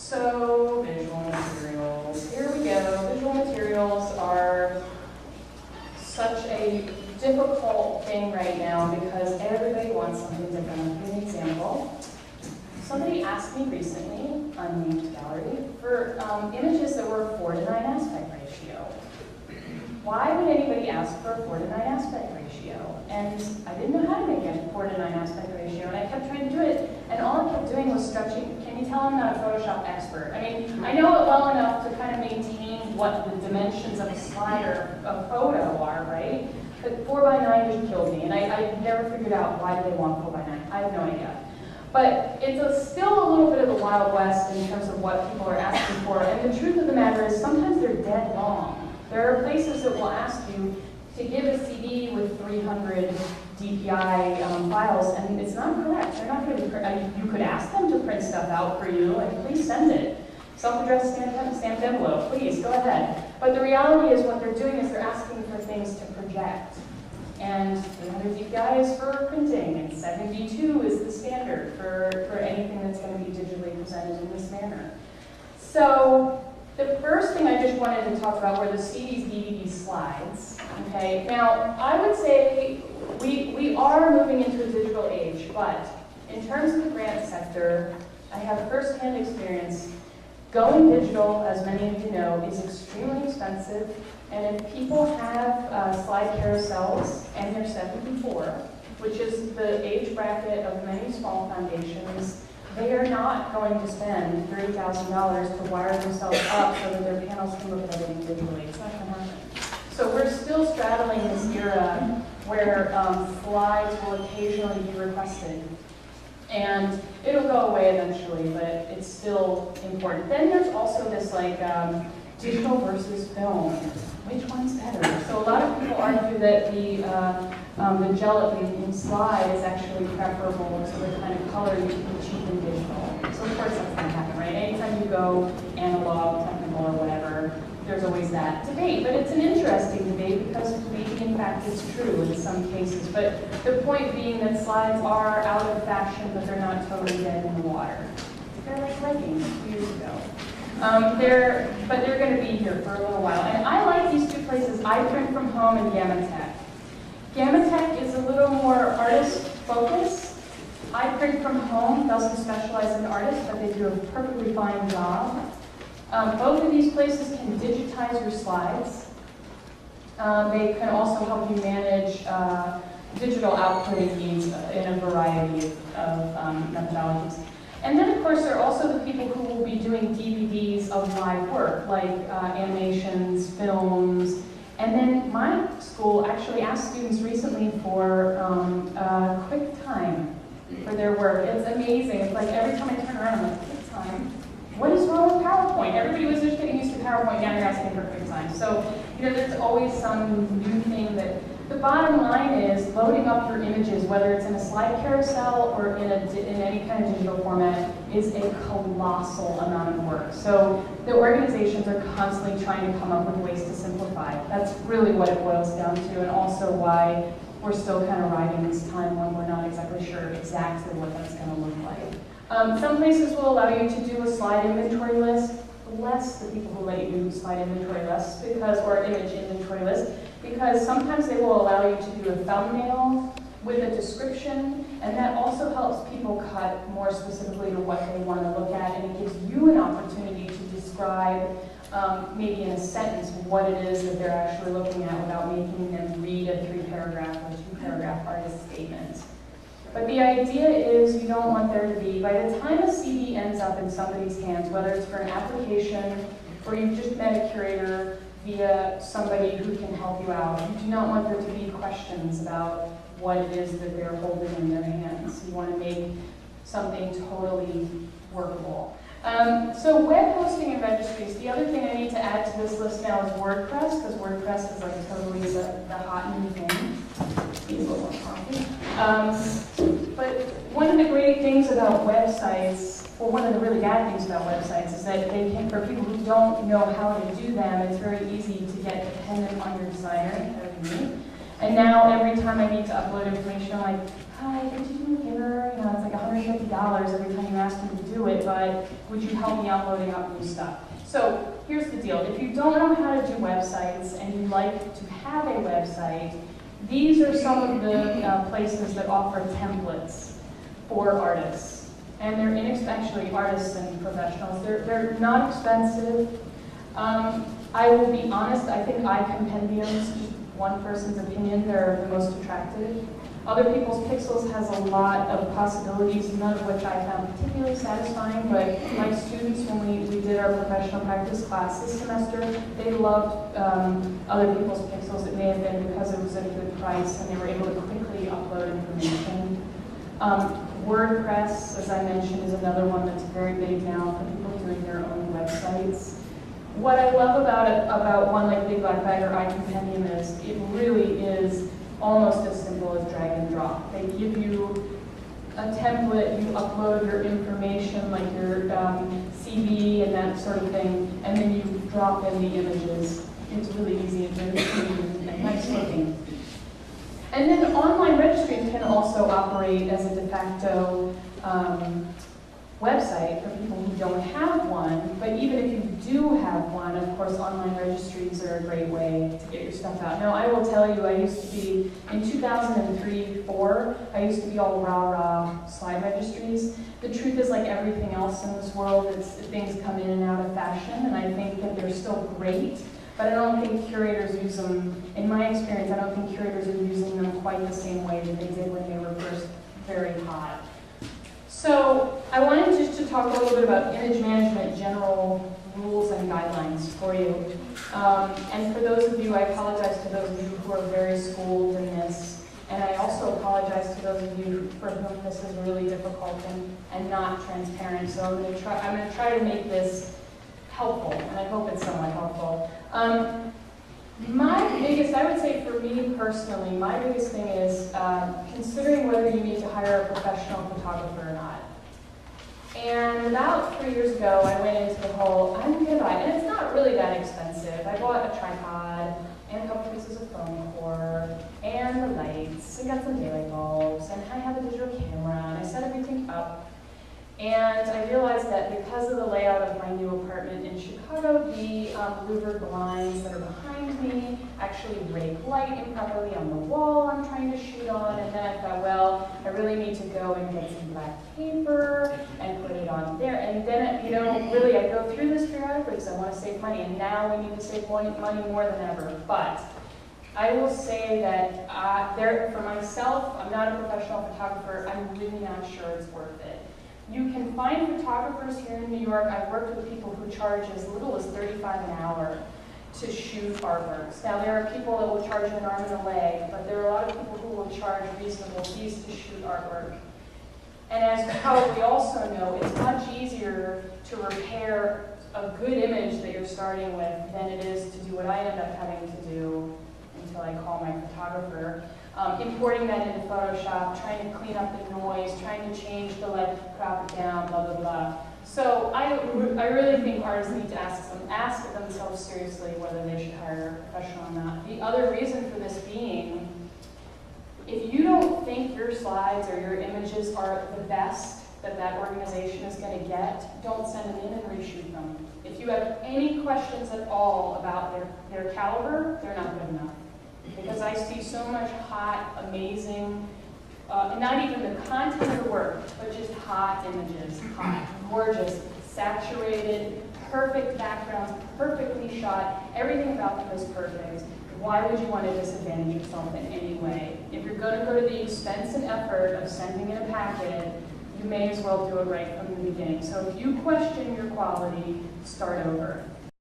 So, visual materials. Here we go. Visual materials are such a difficult thing right now because everybody wants something different. I'll give you an example. Somebody asked me recently, unnamed gallery, for images that were a 4:9 aspect ratio. Why would anybody ask for a 4:9 aspect ratio? And I didn't know how to make a 4:9 aspect ratio, and I kept trying to do it, and all I kept doing was stretching. Can you tell I'm not a Photoshop expert? I mean, I know it well enough to kind of maintain what the dimensions of a slide or a photo are, right? But 4:9 just killed me, and I never figured out why do they want 4:9. I have no idea. But it's still a little bit of the Wild West in terms of what people are asking for, and the truth of the matter is sometimes they're dead wrong. There are places that will ask you to give a CD with 300 DPI files, and it's not correct. They're not going to print. You could ask them to print stuff out for you, and please send it. Self-addressed stamped envelope, please, go ahead. But the reality is what they're doing is they're asking for things to project. And 300 DPI is for printing, and 72 is the standard for anything that's going to be digitally presented in this manner. So the first thing I just wanted to talk about were the CDs, DVD slides. Okay, now I would say we are moving into a digital age, but in terms of the grant sector, I have firsthand experience. Going digital, as many of you know, is extremely expensive, and if people have slide carousels and they're 74, which is the age bracket of many small foundations, they are not going to spend $30,000 to wire themselves up so that their panels can look at everything digitally. It's not going to happen. So we're still straddling this era where slides will occasionally be requested. And it'll go away eventually, but it's still important. Then there's also this like digital versus film. Which one's better? So a lot of people argue that the gelatin slide is actually preferable to the kind of color you can achieve in digital. So of course that's going to happen, right? Anytime you go analog, technical, or whatever, there's always that debate. But it's an interesting debate because maybe in fact it's true in some cases. But the point being that slides are out of fashion, but they're not totally dead in the water. They're like leggings a few years ago. But they're going to be here for a little while. And I like these two places, I Print From Home and Gamatech. Gamatech is a little more artist-focused. I Print From Home doesn't specialize in artists, but they do a perfectly fine job. Both of these places can digitize your slides. They can also help you manage digital outputting needs in a variety of methodologies. And then, of course, there are also the people who will be doing DVDs of live work, like animations, films. And then my school actually asked students recently for QuickTime for their work. It's amazing. It's like every time I turn around, I'm like, QuickTime? What is wrong with PowerPoint? Everybody was just getting used to PowerPoint, now you're asking for QuickTime. So, there's always some new thing that. The bottom line is loading up your images, whether it's in a slide carousel or in any kind of digital format, is a colossal amount of work. So the organizations are constantly trying to come up with ways to simplify. That's really what it boils down to, and also why we're still kind of riding this time when we're not exactly sure exactly what that's going to look like. Some places will allow you to do a slide inventory list. Less the people who let you do slide inventory lists or image inventory list, because sometimes they will allow you to do a thumbnail with a description, and that also helps people cut more specifically to what they want to look at, and it gives you an opportunity to describe maybe in a sentence what it is that they're actually looking at without making them read a 3-paragraph or 2-paragraph artist statement. But the idea is you don't want there to be, by the time a CD ends up in somebody's hands, whether it's for an application or you've just met a curator via somebody who can help you out, you do not want there to be questions about what it is that they're holding in their hands. You want to make something totally workable. So web hosting and registries. The other thing I need to add to this list now is WordPress, because WordPress is like totally the hot new thing. Need a little more coffee. But one of the great things about websites, or one of the really bad things about websites, is that they can, for people who don't know how to do them, it's very easy to get dependent on your designer, that would be me. And now every time I need to upload information, I'm like, hi, could you do me a favor? You know, it's like $150 every time you ask me to do it, but would you help me out loading up new stuff? So here's the deal. If you don't know how to do websites and you'd like to have a website, these are some of the places that offer templates for artists. And they're inexpensive, artists and professionals. They're not expensive. I will be honest, I think iCompendiums, just one person's opinion, they're the most attractive. Other people's Pixels has a lot of possibilities, none of which I found particularly satisfying, but my students, when we did our professional practice class this semester, they loved other people's Pixels. It may have been because it was at a good price and they were able to quickly upload information. WordPress, as I mentioned, is another one that's very big now for people doing their own websites. What I love about one like Big Black Bag or iCompendium is it really is almost as simple as drag and drop. They give you a template, you upload your information like your CV and that sort of thing, and then you drop in the images. It's really easy and very clean and nice looking. And then online registries can also operate as a de facto website for people who don't have one, but even if you do have one, of course, online registries are a great way to get your stuff out. Now, I will tell you, I used to be, in 2003-04, I used to be all rah-rah slide registries. The truth is, like everything else in this world, things come in and out of fashion, and I think that they're still great, but I don't think curators use them, in my experience, I don't think curators are using them quite the same way that they did when they were first very hot. So I wanted just to talk a little bit about image management, general rules and guidelines for you. And for those of you, I apologize to those of you who are very schooled in this. And I also apologize to those of you for whom this is really difficult and not transparent. So I'm going to try to make this helpful, and I hope it's somewhat helpful. My biggest, I would say for me personally, my biggest thing is considering whether you need to hire a professional photographer or not. And about 3 years ago, I went into the whole, I'm going to buy, and it's not really that expensive. I bought a tripod and a couple pieces of foam core and the lights and got some daylight bulbs and I have a digital camera and I set everything up. And I realized that because of the layout of my new apartment in Chicago, the louvered blinds that are behind me actually rake light improperly on the wall I'm trying to shoot on. And then I thought, well, I really need to go and get some black paper and put it on there. And then, you know, really I go through this periodically because I want to save money. And now we need to save money more than ever. But I will say that for myself, I'm not a professional photographer. I'm really not sure it's worth it. You can find photographers here in New York. I've worked with people who charge as little as $35 an hour to shoot artworks. Now, there are people that will charge an arm and a leg, but there are a lot of people who will charge reasonable fees to shoot artwork. And as you probably also know, it's much easier to repair a good image that you're starting with than it is to do what I end up having to do until I call my photographer. Importing that into Photoshop, trying to clean up the noise, trying to change the light, crop it down, blah, blah, blah. So I really think artists need to ask themselves seriously whether they should hire a professional or not. The other reason for this being, if you don't think your slides or your images are the best that organization is going to get, don't send them in and reshoot them. If you have any questions at all about their caliber, they're not good enough. Because I see so much hot, amazing, not even the content of the work, but just hot images, hot, gorgeous, saturated, perfect backgrounds, perfectly shot, everything about them is perfect. Why would you want to disadvantage yourself in any way? If you're going to go to the expense and effort of sending in a packet, you may as well do it right from the beginning. So if you question your quality, start over.